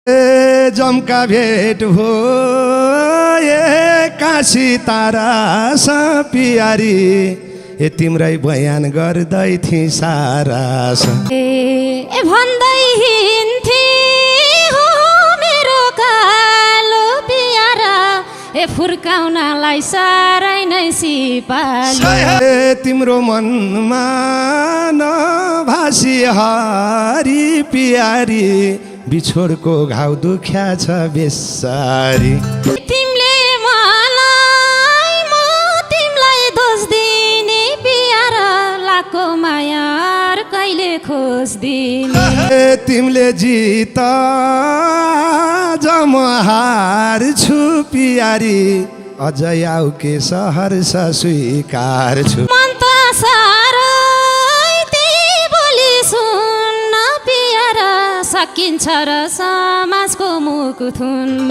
जमका भेट हो काशी तारा पियारी तिम्रै बयान गर्दै थिए सारा भन्दै हिँड्थे हो मेरो कालो पियारा फुर्काउनलाई साह्रै नै सिपालु तिम्रो मनमा नभासी हरी पियारी बिछोडको घाउ दुख्या छ बेसारी तिमीले मलाई म तिमीलाई दोष दिने पियारा लाको माया कहिले खोज्दिने तिमीले जित जमहार छु पियारी अझै आउ के सहर स्वीकार छु मन त साह्रै त्यही बोली सुन्न पियारा सकिन्छ र समाजको मुख थुन्न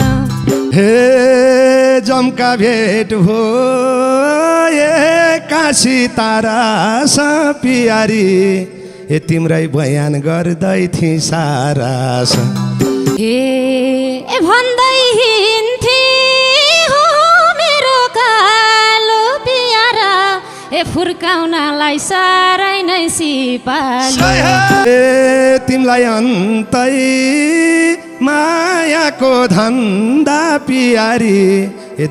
हे जमका भेट हो काशी तारा पियारी तिम्रै बयान गर्दै थिए सारा हे भन्दै हिँड्थे हो मेरो कालो पियारा फुर्काउनलाई साह्रै नै सिपालु तिमीलाई अन्तै मायाको धन्दा पियारी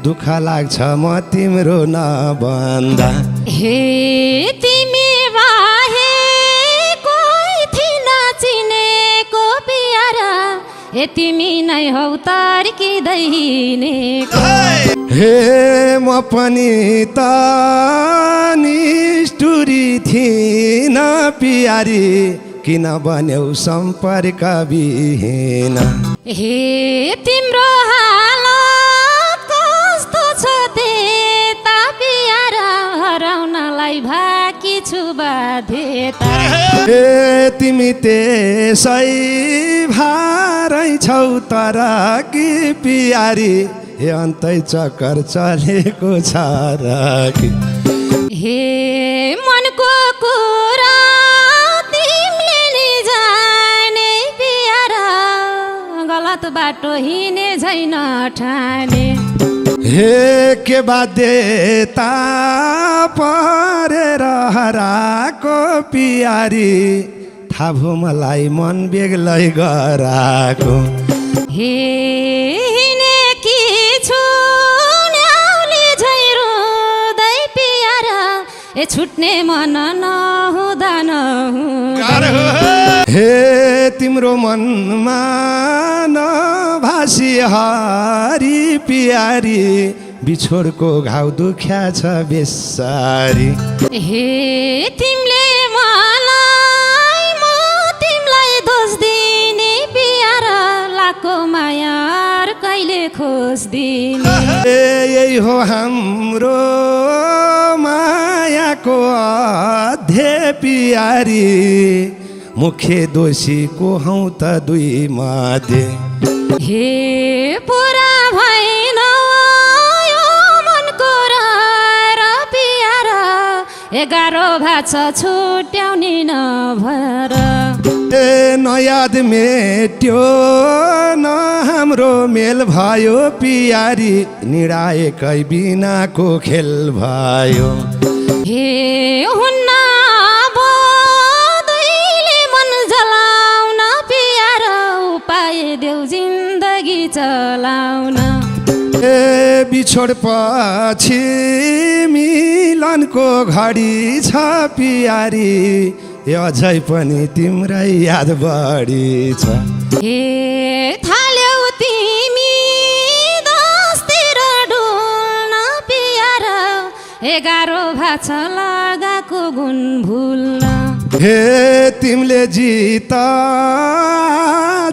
दुःख लाग्छ म तिम्रो नबन्दा हे तिमी बाहे कोही थिन चिनेको पियारा तिमी नै हौ तर्किँदै हिँडेको हे म पनि त निष्ठुरी थिइन पियारी किन बन्यौ सम्पर्क विहीन हे तिम्रो हालत कस्तो छ त्यता पियारा हराउनलाई भाकी छु बाध्यता हे तिमी त्यसै भारै छौ तर कि पियारी अन्तै चक्कर चलेको छ र कि हे मनको कुरा तिमीले नि जाने पियारा गलत बाटो हिँडे झैन ठाने हे के बाध्यता परेर हराको पियारी थाहा भो मलाई मन बेग्लै गराको हे हिँडेकी छु न्याउली झै रुँदै पियारा छुट्ने मन नहुँदा हे तिम्रो मनमा नभासी हरी पियारी बिछोडको घाउ दुख्या छ बेसारी हे तिमीले मलाई म तिमीलाई दोष दिने पियारा लाको माया कहिले खोज्दिने यही हो हाम्रो मायाको अध्यय पियारी मुख्य दोषी को हौ त दुई मध्ये हे पुरा भएन यो मनको र पियारा 11 भाछ छुट्याउने नभएर नयाद मेट्यो न हाम्रो मेल भयो पियारी निडाएकै बिनाको खेल भयो हे हुन्न दैले मन जलाउन पियारा उपाय देऊ जिन्दगी चलाउन बिछोड पछि मिलनको घडी छ पियारी अझै पनि तिम्रै याद बढी छ हे थाल्यौ तिमी दसतिर डुल्न पियारा 11 भाछ लगाएको गुण भुल्न हे तिमीले जित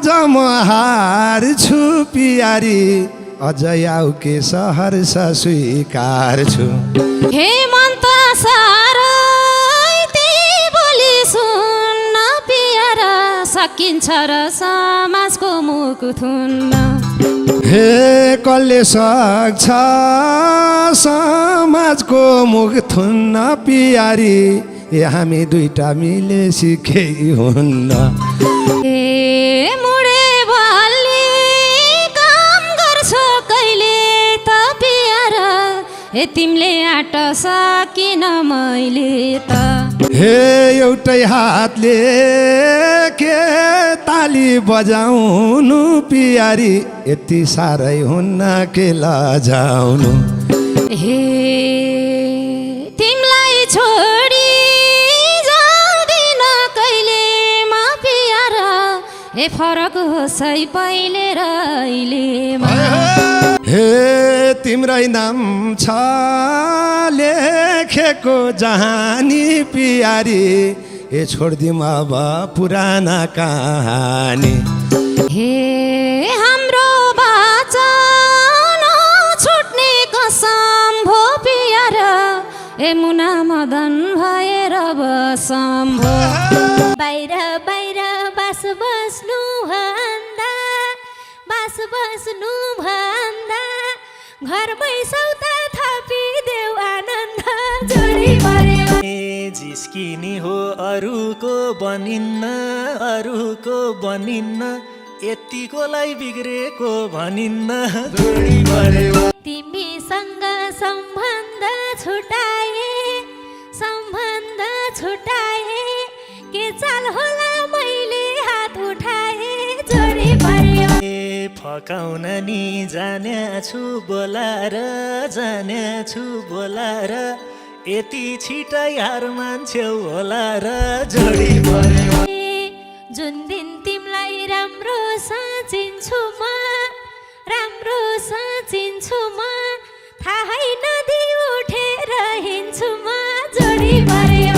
जमहार छु पियारी अझै आउ के सहर स्वीकार छु हे मन त साह्रै त्यही बोली सुन्न पियारा सकिन्छ र समाजको मुख थुन्न हे कसले सक्छ समाजको मुख थुन्न पियारी हामी दुईटा मिले सिके हुन्न ए मुडे भल्ली ए तिमीले आँट सकिन मैले त हे एउटै हातले के ताली बजाउनु पियारी यति साह्रै हुन्न के लजाउनु हे तिमीलाई छोडी जाँदिन कहिले म पियार ए फरक होसै पहिले र अहिलेमा हे तिम्रै नाम छ लेखेको जहानी पियारी ए छोडिदिउँ अब पुराना कहानी हे हाम्रो बाचन छुट्ने कसम भो पियार ए मुना मदन भएर बसम भो बाहिर बाहिर बास बस्नु भन्दा घरमै सौता थपिदेऊ आनन्द जोडी पऱ्यो जिस्किने हो अरूको बनिन्न यतिकोलाई बिग्रेको भनिन्न जोडी पऱ्यो तिमीसँग सम्बन्ध छुटाए के चाल होला मैले हात उठाए जोडी पऱ्यो फकाउन नि जान्याछु बोलाएर यति छिटै हार मान्छेउ होला र जोडी पऱ्यो जुन दिन तिमीलाई राम्रो साँचिन्छु म थाहै नदी उठेर हिँड्छु म जोडी पऱ्यो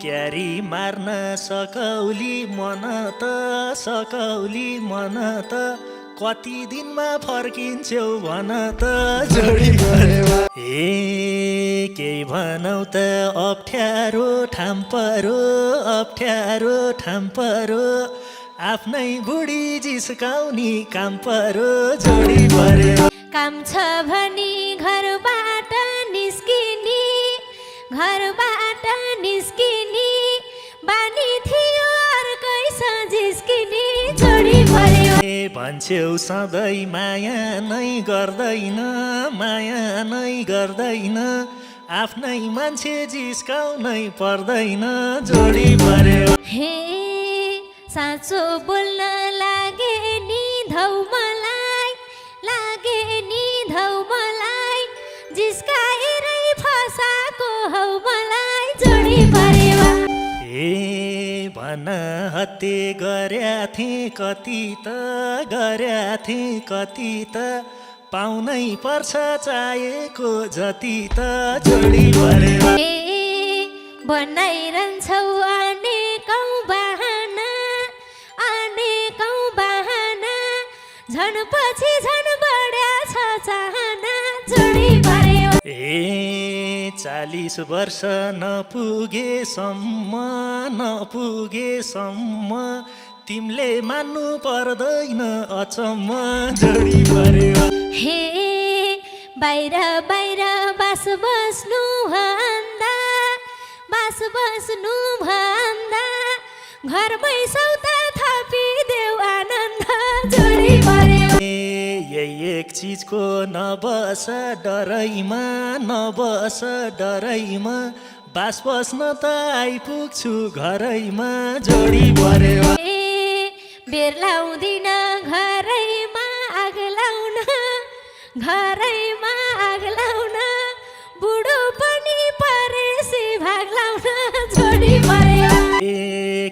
क्यारी मार्न सकौली मन त कति दिनमा फर्किन्छौ भन त जोडी पऱ्यो केही भनौ त अप्ठ्यारो ठाम परो आफ्नै बुढी जिस्काउने काम परो जोडी पऱ्यो काम छ भनी घरबाट निस्किनी बानी थियो अर्कै जिस्किनी जोडी पऱ्यो भन्छौ सधैँ माया नै गर्दैन आफ्नै मान्छे जिस्काउनै पर्दैन जोडी पऱ्यो हे साँचो बोल्न लागे नि धौ मलाई जिस्काएरै फसाको हौ मलाई जोडी पऱ्यो भन हत्ते गर्या थिएँ कति त पाउनै पर्छ चाहेको जति त जोडी पऱ्यो बनाइरहन्छौ अनेकौँ बहाना झन् पछि झन् बढ्या छ चाहना जोडी पऱ्यो 40 वर्ष नपुगेसम्म तिमीले मान्नु पर्दैन अचम्म जोडी पऱ्यो हे बाहिर बास बस्नु भन्दा घरमै सौता थपिदेऊ आनन्द जोडी पऱ्यो यही एक चिजको नबस डरैमा बास बस्न त आइपुग्छु घरैमा जोडी पऱ्यो बेर लाउँदिन घरैमा आग लाउन बुढो पनि परेसी भाग लाउन जोडी पऱ्यो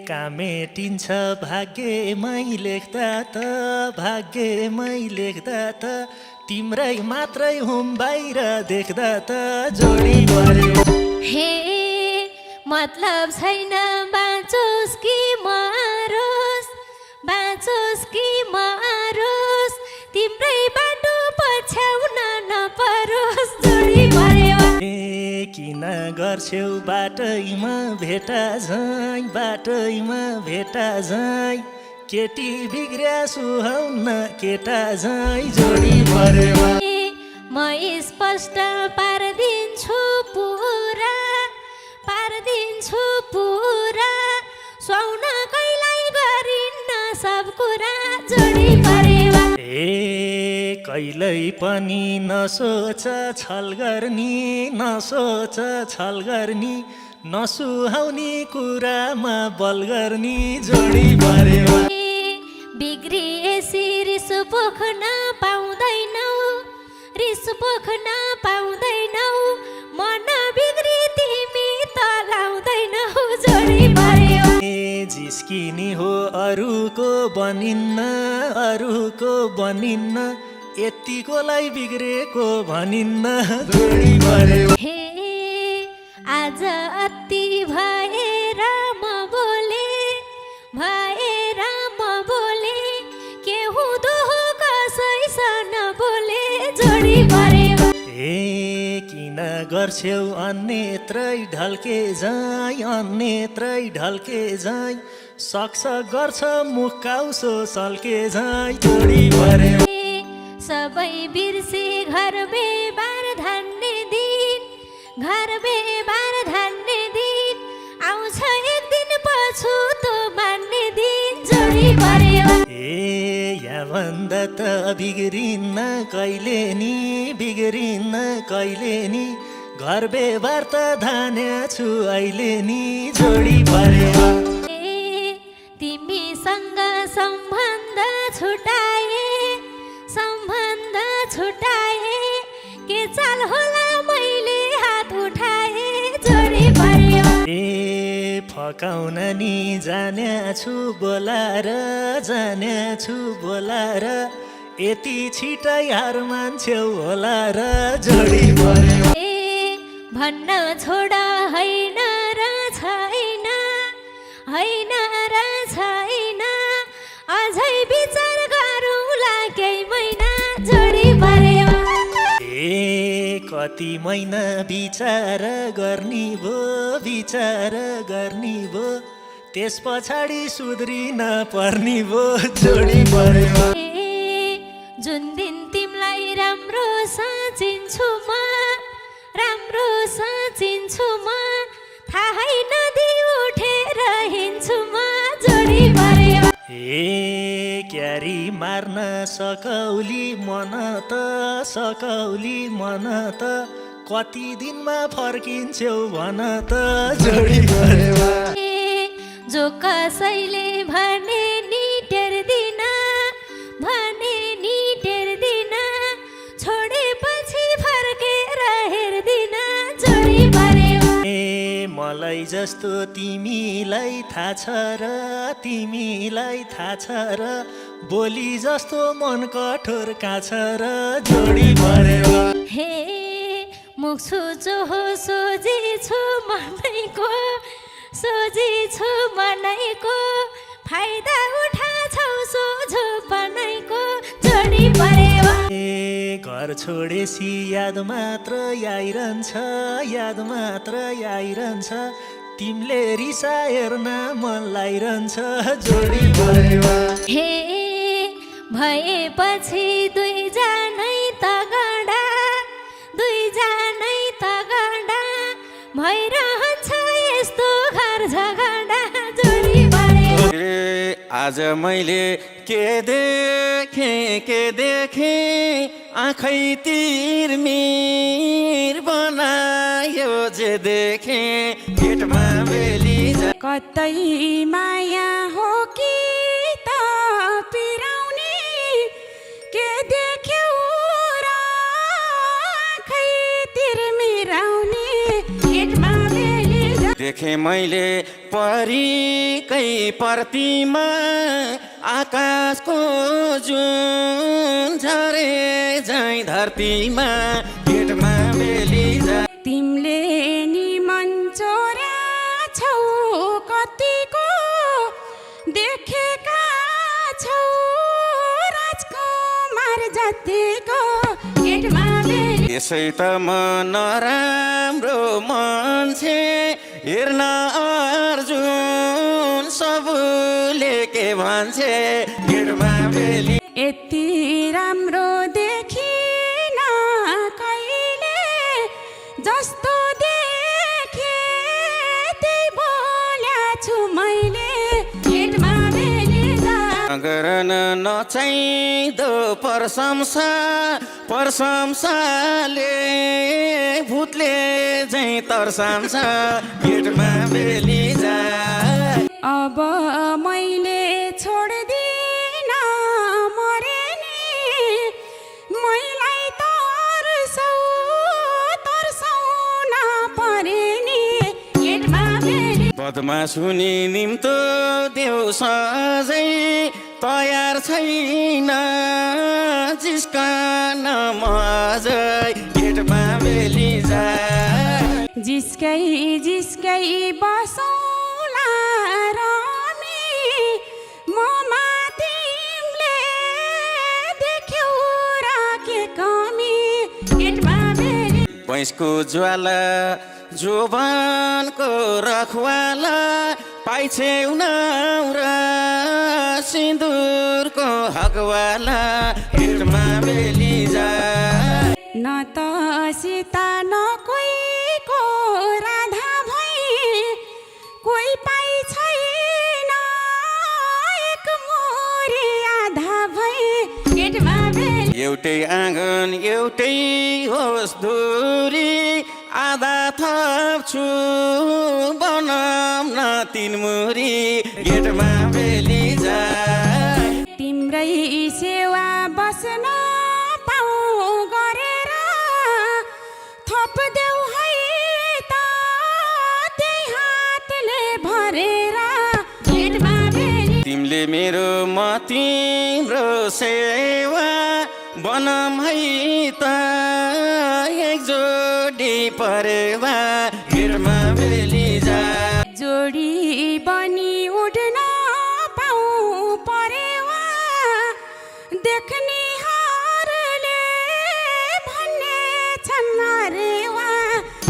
कामेटिन्छ भाग्यमै लेख्दा त तिम्रै मात्रै हुँ बाहिर देख्दा त जोडी पऱ्यो हे मतलब छैन बाँचोस् कि मरोस् तिम्रै बाटो पछ्याउन नपरोस् जोडी पऱ्यो किन गर्छौ बाटैमा भेटा झै केटी बिग्र्या सुहाउन केटा झै जोडी पऱ्यो म स्पष्ट पारदिन्छु पुरा सुहाउन कैलाई गरिन्न सब कुरा जोडी पऱ्यो कहिल्यै पनि नसोच छल गर्ने नसोच छल गर्ने नसुहाउने कुरामा बल गर्ने जोडी परेमा बिग्रिएसी रिस पोख्न पाउँदैनौ रिस पोख्न पाउँदैनौ मन बिग्री तिमी त लाउँदैनौ जोडी पर्यो जिस्किने हो अरूको बनिन्न यतिकोलाई बिग्रेको भनिन्न जोडी पर्यो हे आज अति भएर म बोले के हुँदो हो कसैसँग बोले जोडी पर्यो ए किन गर्छौ अन्यत्रै ढल्के जाई सक्छ गर्छ मुकाउसो सल्के जाई जोडी पर्यो सबै बिर्से घर बेबार धान्ने दिन आउँछ एक दिन पछुतो मान्ने दिन जोडी पर्यो ए याभन्दा त बिग्रिन्न कहिले नि घर व्यवहार त धान्या छु अहिले नि जोडी पर्यो तिमीसँग सम्बन्ध छुटाए के चाल होला मैले हात उठाए जोडी पर्यो ए फकाउन नि जान्या छु बोलाएर यति छिटै हार मान्छौ होला र जोडी पर्यो ए भन्न छोड होइन र छैन अझै विचार गरौँला केही महिना जोडी पर्यो ए कति महिना विचार गर्ने भो त्यस पछाडि सुध्रिन पर्ने भो जोडी पर्यो ए जुन दिन तिमीलाई राम्रो साँचिन्छु म थाहै नदी उठेर हिँड्छु म जोडी पर्यो ए क्यारी मार्न सकौली मन त कति दिनमा फर्किन्छौ भन त जोडी पर्यो ए जो कसैले भने नि टेर्दिन छोडेपछि फर्केर हेर्दिन जोडी पर्यो ए मलाई जस्तो तिमीलाई थाहा छ र बोली जस्तो मन कठोर काछ र जोडी पर्यो हे मुक्छु जो हो सोझी छु मनैको फाइदा उठाछौ सोझो बनाइको जोडी पर्यो ए घर छोडेसी याद मात्र आइरहन्छ तिमीले रिसाएर न मन लागिरहन्छ जोडी पर्यो हे भएपछि दुईजनै त गडा भइरहन्छ यस्तो घर झगडा जोडी पर्यो आज मैले के देखे आँखै तिरमिर बनायो जे देखे पेटमा बेली कतै माया हो कि त पिराउने के देख्यौ र आँखै तिरमिराउने पेटमा बेली देखे मैले परीकै प्रतिमा आकाशको जुन झरे झैँ धरतीमा पेटमा बेली तिमीले नि मन चोर्या छौ कतिको देखेका छौ राजकुमार जतिको पेटमा बेली यसै त म नराम्रो मान्छे हेर्न अर्जुन सबले के भन्छे पेटमा बेली यति राम्रो देखिन कहिले जस्तो देखे त्यही बोल्या छु मैले पेटमा बेली गर्न नचाहिँदो प्रशंसाले भूतले झैँ तर्साउँछ गेटमा बेली जाए। अब मैले छोड्दिन मरे नि मैलाई तर्साउन परे नि गेटमा फेरि बदमास हुने निम्तो देऊ सजै तयार छैन जिस्कन म अझै गेटमा बेली जाए। जिस्कै बसौला रमी ममा तिमीले देख्यौ र के कमी गेटमा फेरि भैँसको ज्वाला जोबानको रखवाला पाइछेउ र सिन्दुरको हकवाला गेटमा बेली जाए। न त सीता न कोहीको राधा भई कोही पाइ छैन एक मोरी आधा भई गेटमा फेरि एउटै आँगन एउटै होस् दूरी आधा थप्छु बनाउन न 3 मुरी गेटमा बेली जाए। तिम्रै सेवा बस्न पाऊ गरेर थप्देऊ है त त्यही हातले भरेर गेटमा फेरि तिमीले मेरो म तिम्रो सेवा बनम है त एक जोडी परेवा गेटमा बेली जाए। जोडी बनी उड्न पाऊ परेवा देख्नेहरूले भन्ने छन् अरेवा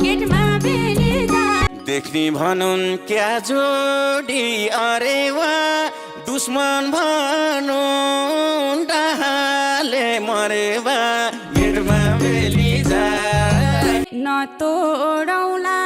गेटमा बेली जाए। देख्ने भनुन् क्या जोडी अरेवा दुश्मन भनुन् डाहाले मरेवा गेटमा बेली जाए। न तोडौला